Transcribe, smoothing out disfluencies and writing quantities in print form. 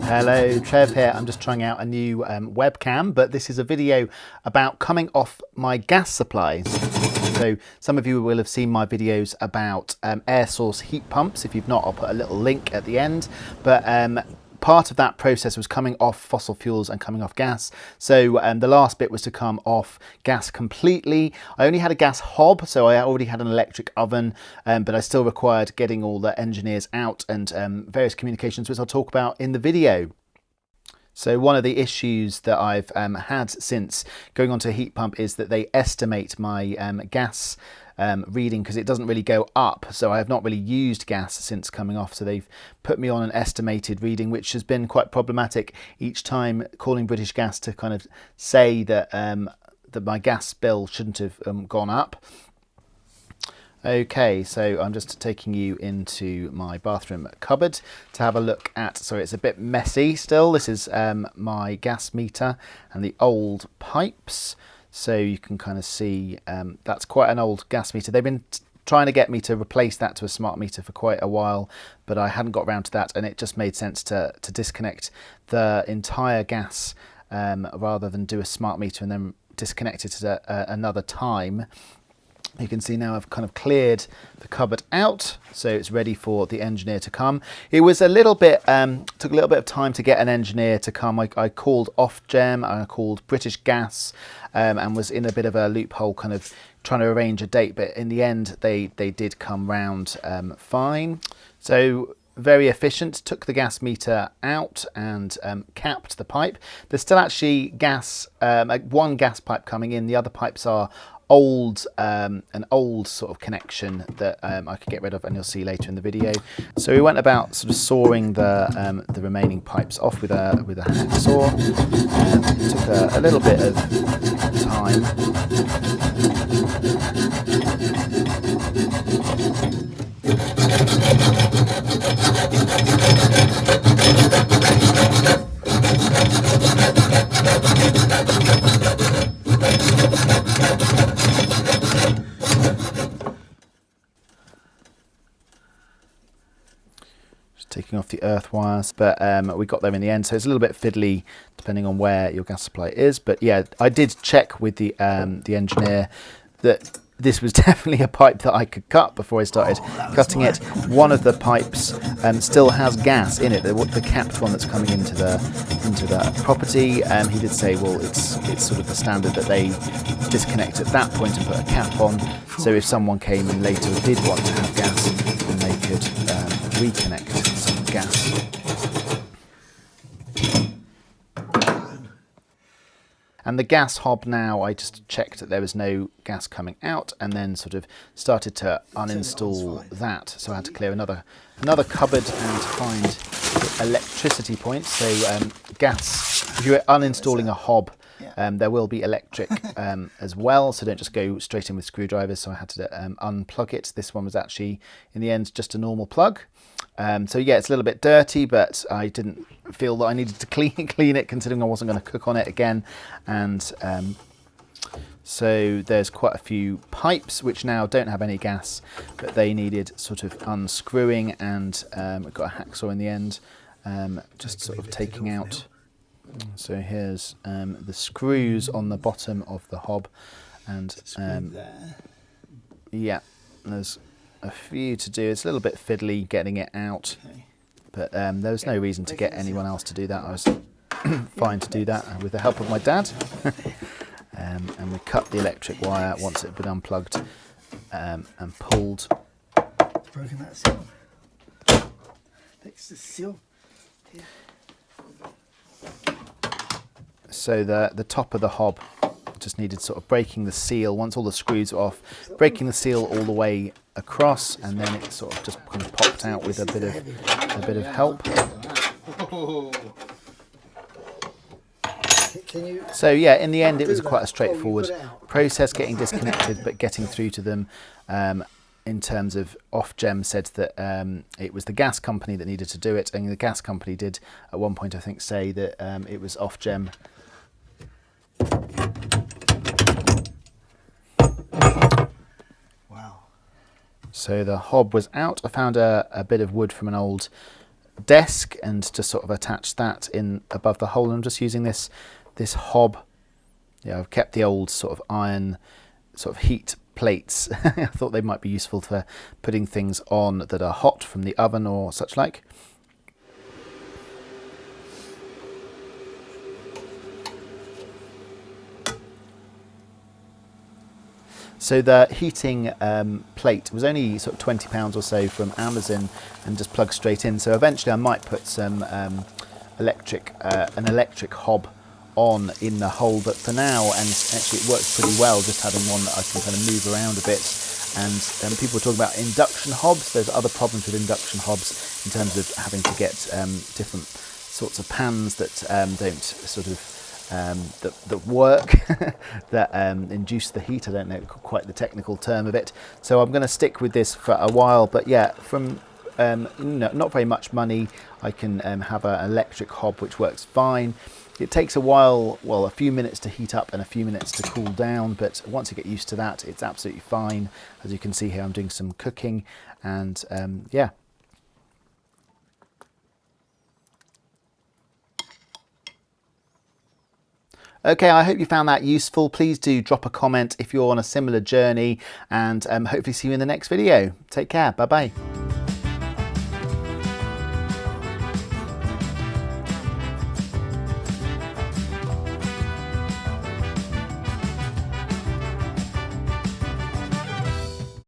Hello, Trev here. I'm just trying out a new webcam, but this is a video about coming off my gas supplies. So some of you will have seen my videos about air source heat pumps. If you've not, I'll put a little link at the end. But part of that process was coming off fossil fuels and coming off gas. So the last bit was to come off gas completely. I only had a gas hob, so I already had an electric oven, but I still required getting all the engineers out and various communications, which I'll talk about in the video. So one of the issues that I've had since going onto a heat pump is that they estimate my gas reading because it doesn't really go up. So I have not really used gas since coming off. So they've put me on an estimated reading, which has been quite problematic each time calling British Gas to kind of say that, that my gas bill shouldn't have gone up. Okay, so I'm just taking you into my bathroom cupboard to have a look at, sorry, it's a bit messy still. This is my gas meter and the old pipes. So you can kind of see that's quite an old gas meter. They've been trying to get me to replace that to a smart meter for quite a while, but I hadn't got around to that, and it just made sense to disconnect the entire gas rather than do a smart meter and then disconnect it at another time. You can see now I've kind of cleared the cupboard out, so it's ready for the engineer to come. It was a little bit, took a little bit of time to get an engineer to come. I called Ofgem, I called British Gas, and was in a bit of a loophole kind of trying to arrange a date, but in the end they did come round fine. So very efficient, took the gas meter out and capped the pipe. There's still actually gas, one gas pipe coming in, the other pipes are old, an old sort of connection that I could get rid of, and you'll see later in the video. So we went about sort of sawing the remaining pipes off with a hacksaw. It took a little bit of time. Taking off the earth wires, but we got there in the end. So it's a little bit fiddly depending on where your gas supply is. But yeah, I did check with the engineer that this was definitely a pipe that I could cut before I started cutting it. One of the pipes still has gas in it, the capped one that's coming into the property. He did say, well, it's sort of the standard that they disconnect at that point and put a cap on. So if someone came in later and did want to have gas, then they could reconnect some gas. And the gas hob now, I just checked that there was no gas coming out and then sort of started to uninstall that. So I had to clear another cupboard and find electricity points. So gas, if you're uninstalling a hob, there will be electric as well, so don't just go straight in with screwdrivers. So I had to unplug it. This one was actually, in the end, just a normal plug. So yeah, it's a little bit dirty, but I didn't feel that I needed to clean it, considering I wasn't going to cook on it again. And so there's quite a few pipes which now don't have any gas, but they needed sort of unscrewing, and I've got a hacksaw in the end, just sort of taking out. So here's the screws on the bottom of the hob, and yeah, there's a few to do. It's a little bit fiddly getting it out, but there was no reason to get anyone else to do that. I was fine to do that with the help of my dad. And we cut the electric wire once it had been unplugged and pulled. It's broken that seal. Fix the seal. Here. So the top of the hob just needed sort of breaking the seal. Once all the screws were off, breaking the seal all the way across, and then it sort of just kind of popped out with a bit of help. So yeah, in the end it was quite a straightforward process getting disconnected, but getting through to them. In terms of Ofgem said that it was the gas company that needed to do it, and the gas company did at one point, I think, say that it was Ofgem. Wow. So the hob was out. I found a bit of wood from an old desk and just sort of attach that in above the hole. And I'm just using this hob. Yeah, I've kept the old sort of iron sort of heat plates. I thought they might be useful for putting things on that are hot from the oven or such like. So the heating plate was only sort of £20 or so from Amazon and just plugs straight in. So eventually I might put some an electric hob on in the hole, but for now, and actually it works pretty well just having one that I can kind of move around a bit. And people talk about induction hobs. There's other problems with induction hobs in terms of having to get different sorts of pans that don't sort of that work, that induce the heat. I don't know quite the technical term of it. So I'm going to stick with this for a while. But yeah, from not very much money, I can have an electric hob which works fine. It takes a while, well, a few minutes to heat up and a few minutes to cool down, but once you get used to that, it's absolutely fine. As you can see here, I'm doing some cooking, and yeah. Okay, I hope you found that useful. Please do drop a comment if you're on a similar journey, and hopefully see you in the next video. Take care. Bye-bye.